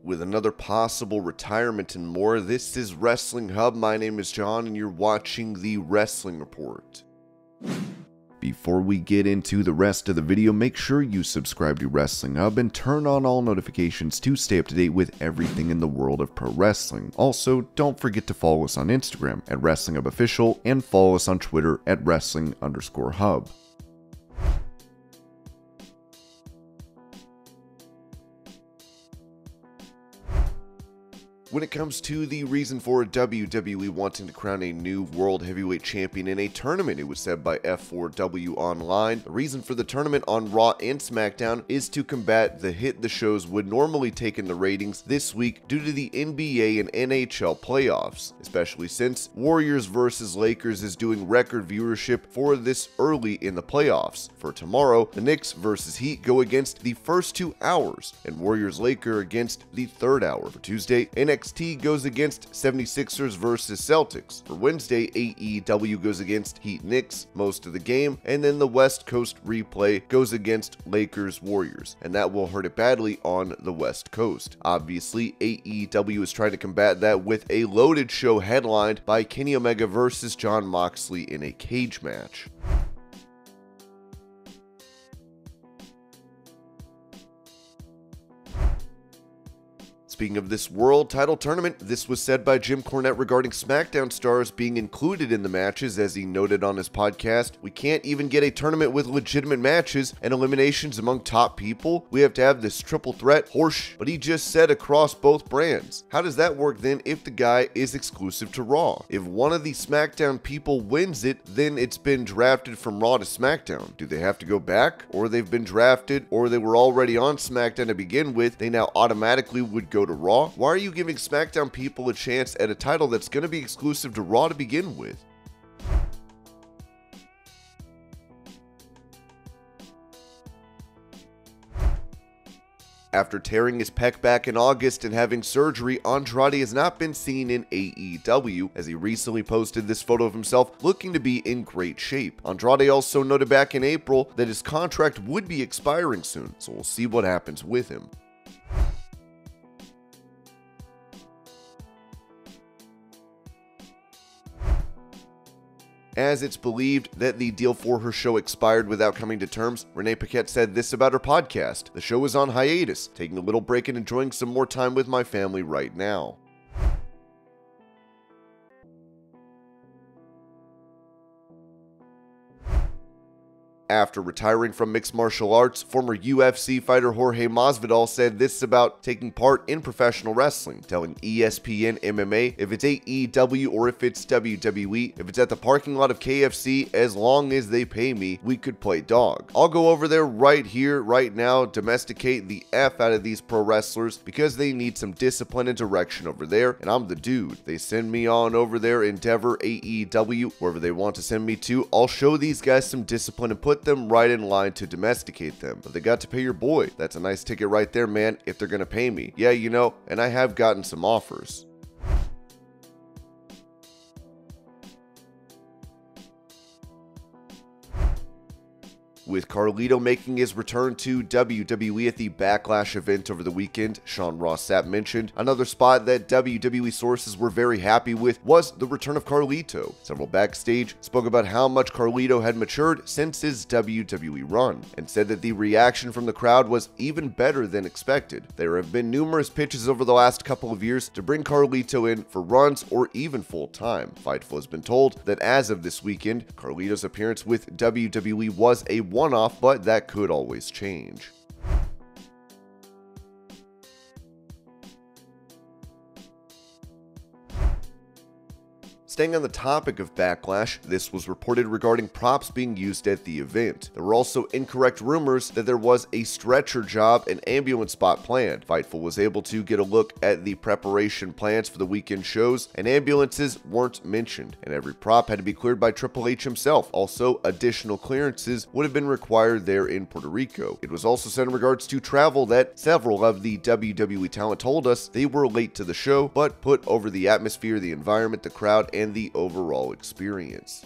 with another possible retirement and more. This is Wrestling Hub. My name is John, and you're watching the Wrestling Report. Before we get into the rest of the video, make sure you subscribe to Wrestling Hub and turn on all notifications to stay up to date with everything in the world of pro wrestling. Also, don't forget to follow us on Instagram at Wrestling Hub Official and follow us on Twitter at Wrestling_Hub. When it comes to the reason for WWE wanting to crown a new World Heavyweight Champion in a tournament, it was said by F4W Online. The reason for the tournament on Raw and Smackdown is to combat the hit the shows would normally take in the ratings this week due to the NBA and NHL playoffs, especially since Warriors vs. Lakers is doing record viewership for this early in the playoffs. For tomorrow, the Knicks vs. Heat go against the first 2 hours, and Warriors-Lakers against the third hour. For Tuesday, NXT goes against 76ers versus Celtics. For Wednesday, AEW goes against Heat Knicks most of the game, and then the West Coast replay goes against Lakers Warriors, and that will hurt it badly on the West Coast. Obviously, AEW is trying to combat that with a loaded show headlined by Kenny Omega versus Jon Moxley in a cage match. Speaking of this world title tournament, this was said by Jim Cornette regarding SmackDown stars being included in the matches. As he noted on his podcast, we can't even get a tournament with legitimate matches and eliminations among top people. We have to have this triple threat horse, but he just said across both brands. How does that work then if the guy is exclusive to Raw? If one of the SmackDown people wins it, then it's been drafted from Raw to SmackDown. Do they have to go back? Or they've been drafted, or they were already on SmackDown to begin with, they now automatically would go to Raw? Why are you giving SmackDown people a chance at a title that's going to be exclusive to Raw to begin with? After tearing his pec back in August and having surgery, Andrade has not been seen in AEW, as he recently posted this photo of himself looking to be in great shape. Andrade also noted back in April that his contract would be expiring soon, so we'll see what happens with him. As it's believed that the deal for her show expired without coming to terms, Renee Paquette said this about her podcast: "The show is on hiatus, taking a little break and enjoying some more time with my family right now." After retiring from mixed martial arts, former UFC fighter Jorge Masvidal said this about taking part in professional wrestling, telling ESPN MMA, "If it's AEW or if it's WWE, if it's at the parking lot of KFC, as long as they pay me, we could play dog. I'll go over there right here, right now, domesticate the F out of these pro wrestlers because they need some discipline and direction over there, and I'm the dude. They send me on over there, Endeavor, AEW, wherever they want to send me to, I'll show these guys some discipline and put them right in line to domesticate them. But they got to pay your boy. That's a nice ticket right there, man, if they're gonna pay me. Yeah, you know, and I have gotten some offers." With Carlito making his return to WWE at the Backlash event over the weekend, Sean Ross Sapp mentioned another spot that WWE sources were very happy with was the return of Carlito. Several backstage spoke about how much Carlito had matured since his WWE run, and said that the reaction from the crowd was even better than expected. There have been numerous pitches over the last couple of years to bring Carlito in for runs or even full-time. Fightful has been told that as of this weekend, Carlito's appearance with WWE was a one-off, but that could always change. Staying on the topic of Backlash, this was reported regarding props being used at the event. There were also incorrect rumors that there was a stretcher job and ambulance spot planned. Fightful was able to get a look at the preparation plans for the weekend shows, and ambulances weren't mentioned, and every prop had to be cleared by Triple H himself. Also, additional clearances would have been required there in Puerto Rico. It was also said in regards to travel that several of the WWE talent told us they were late to the show, but put over the atmosphere, the environment, the crowd, and the overall experience.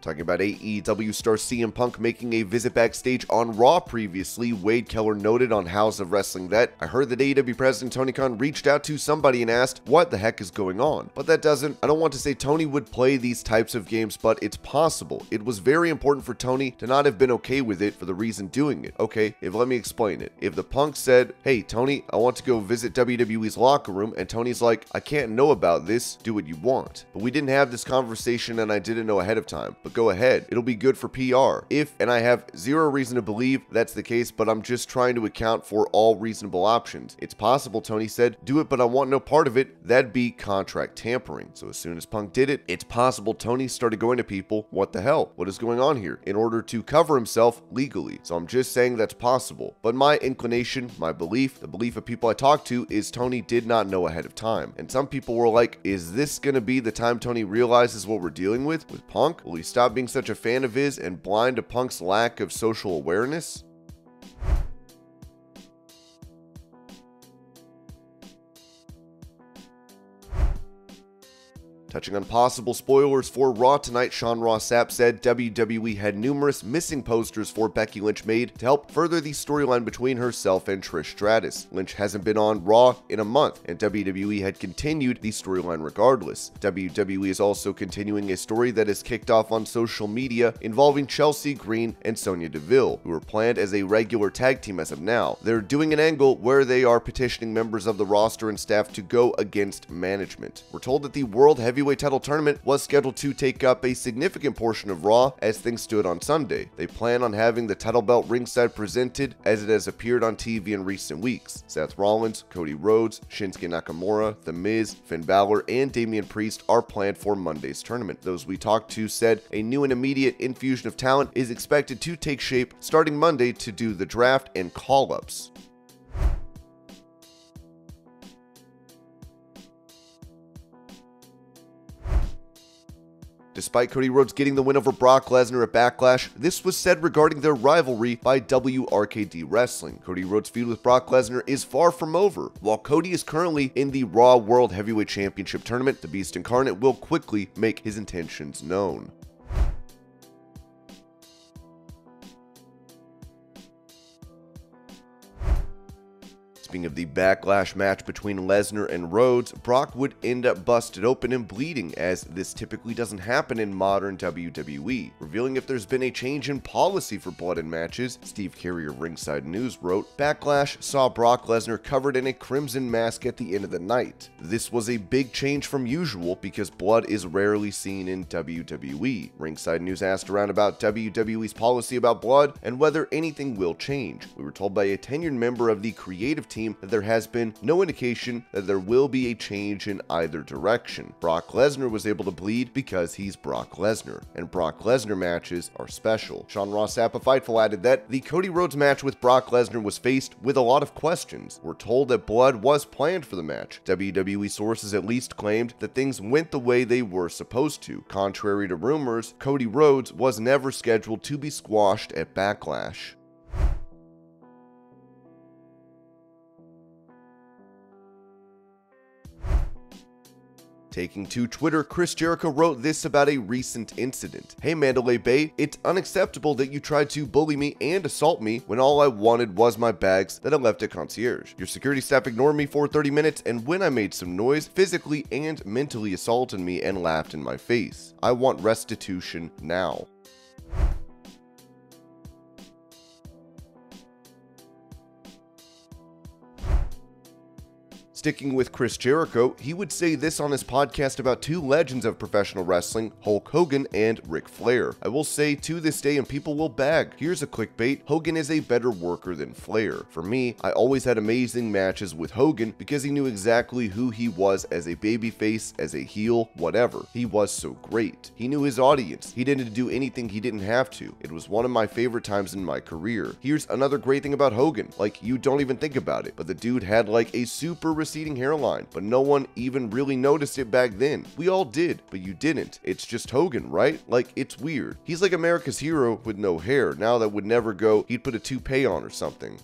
Talking about AEW star CM Punk making a visit backstage on Raw previously, Wade Keller noted on House of Wrestling that, "I heard that AEW President Tony Khan reached out to somebody and asked what the heck is going on. But I don't want to say Tony would play these types of games, but it's possible. It was very important for Tony to not have been okay with it for the reason doing it." Okay, let me explain it. If the Punk said, "Hey Tony, I want to go visit WWE's locker room," and Tony's like, "I can't know about this, do what you want. But we didn't have this conversation and I didn't know ahead of time. But go ahead, it'll be good for PR." And I have zero reason to believe that's the case, but I'm just trying to account for all reasonable options. It's possible, Tony said, "Do it, but I want no part of it." That'd be contract tampering. So as soon as Punk did it, it's possible Tony started going to people, "What the hell? What is going on here?" in order to cover himself legally. So I'm just saying that's possible. But my inclination, my belief, the belief of people I talked to is Tony did not know ahead of time. And some people were like, is this going to be the time Tony realizes what we're dealing with Punk? Will he stop being such a fan of his and blind to Punk's lack of social awareness? Touching on possible spoilers for Raw tonight, Sean Ross Sapp said WWE had numerous missing posters for Becky Lynch made to help further the storyline between herself and Trish Stratus. Lynch hasn't been on Raw in a month, and WWE had continued the storyline regardless. WWE is also continuing a story that is kicked off on social media involving Chelsea Green and Sonya Deville, who are planned as a regular tag team as of now. They're doing an angle where they are petitioning members of the roster and staff to go against management. We're told that the World Heavyweight Title Tournament was scheduled to take up a significant portion of Raw as things stood on Sunday. They plan on having the title belt ringside presented as it has appeared on TV in recent weeks. Seth Rollins, Cody Rhodes, Shinsuke Nakamura, The Miz, Finn Balor, and Damian Priest are planned for Monday's tournament. Those we talked to said a new and immediate infusion of talent is expected to take shape starting Monday to do the draft and call-ups. Despite Cody Rhodes getting the win over Brock Lesnar at Backlash, this was said regarding their rivalry by WRKD Wrestling. Cody Rhodes' feud with Brock Lesnar is far from over. While Cody is currently in the Raw World Heavyweight Championship tournament, the Beast Incarnate will quickly make his intentions known. Speaking of the Backlash match between Lesnar and Rhodes, Brock would end up busted open and bleeding, as this typically doesn't happen in modern WWE. Revealing if there's been a change in policy for blood in matches, Steve Carey of Ringside News wrote, "Backlash saw Brock Lesnar covered in a crimson mask at the end of the night. This was a big change from usual because blood is rarely seen in WWE. Ringside News asked around about WWE's policy about blood and whether anything will change. We were told by a tenured member of the creative team that there has been no indication that there will be a change in either direction. Brock Lesnar was able to bleed because he's Brock Lesnar, and Brock Lesnar matches are special." Sean Ross Sapp of Fightful added that the Cody Rhodes match with Brock Lesnar was faced with a lot of questions. "We're told that blood was planned for the match. WWE sources at least claimed that things went the way they were supposed to. Contrary to rumors, Cody Rhodes was never scheduled to be squashed at Backlash." Taking to Twitter, Chris Jericho wrote this about a recent incident. "Hey Mandalay Bay, it's unacceptable that you tried to bully me and assault me when all I wanted was my bags that I left at concierge. Your security staff ignored me for 30 minutes and when I made some noise, physically and mentally assaulted me and laughed in my face. I want restitution now." Sticking with Chris Jericho, he would say this on his podcast about two legends of professional wrestling, Hulk Hogan and Ric Flair. "I will say to this day, and people will bag, here's a clickbait, Hogan is a better worker than Flair. For me, I always had amazing matches with Hogan because he knew exactly who he was as a babyface, as a heel, whatever. He was so great. He knew his audience. He didn't do anything he didn't have to. It was one of my favorite times in my career. Here's another great thing about Hogan, like you don't even think about it, but the dude had like a super receding hairline, but no one even really noticed it back then. We all did, but you didn't. It's just Hogan, right? Like, it's weird. He's like America's hero with no hair. Now that would never go, he'd put a toupee on or something."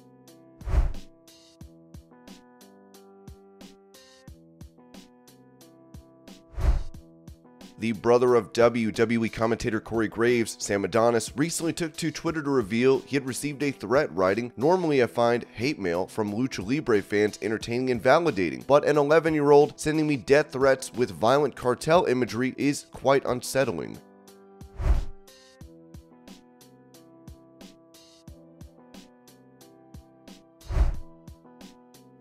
The brother of WWE commentator Corey Graves, Sam Adonis, recently took to Twitter to reveal he had received a threat writing, "Normally I find hate mail from Lucha Libre fans entertaining and validating, but an 11-year-old sending me death threats with violent cartel imagery is quite unsettling."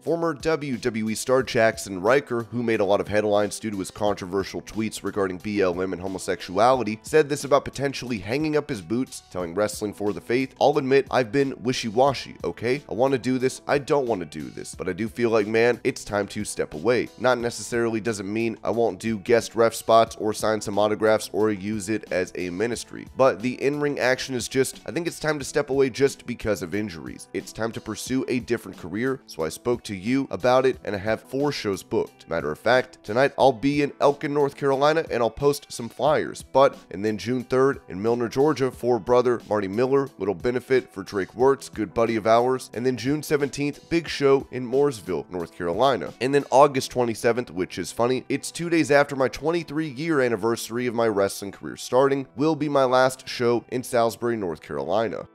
Former WWE star Jaxson Ryker, who made a lot of headlines due to his controversial tweets regarding BLM and homosexuality, said this about potentially hanging up his boots, telling Wrestling for the Faith, "I'll admit I've been wishy-washy, okay? I want to do this, I don't want to do this, but I do feel like, man, it's time to step away. Not necessarily doesn't mean I won't do guest ref spots or sign some autographs or use it as a ministry, but the in-ring action is just, I think it's time to step away just because of injuries. It's time to pursue a different career, so I spoke to you about it, and I have 4 shows booked. Matter of fact, tonight I'll be in Elkin, North Carolina, and I'll post some flyers. And then June 3rd in Milner, Georgia for brother Marty Miller, little benefit for Drake Wirtz, good buddy of ours. And then June 17th, big show in Mooresville, North Carolina. And then August 27th, which is funny, it's 2 days after my 23-year anniversary of my wrestling career starting, will be my last show in Salisbury, North Carolina.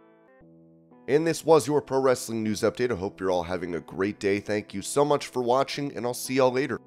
And this was your Pro Wrestling News Update. I hope you're all having a great day. Thank you so much for watching, and I'll see y'all later.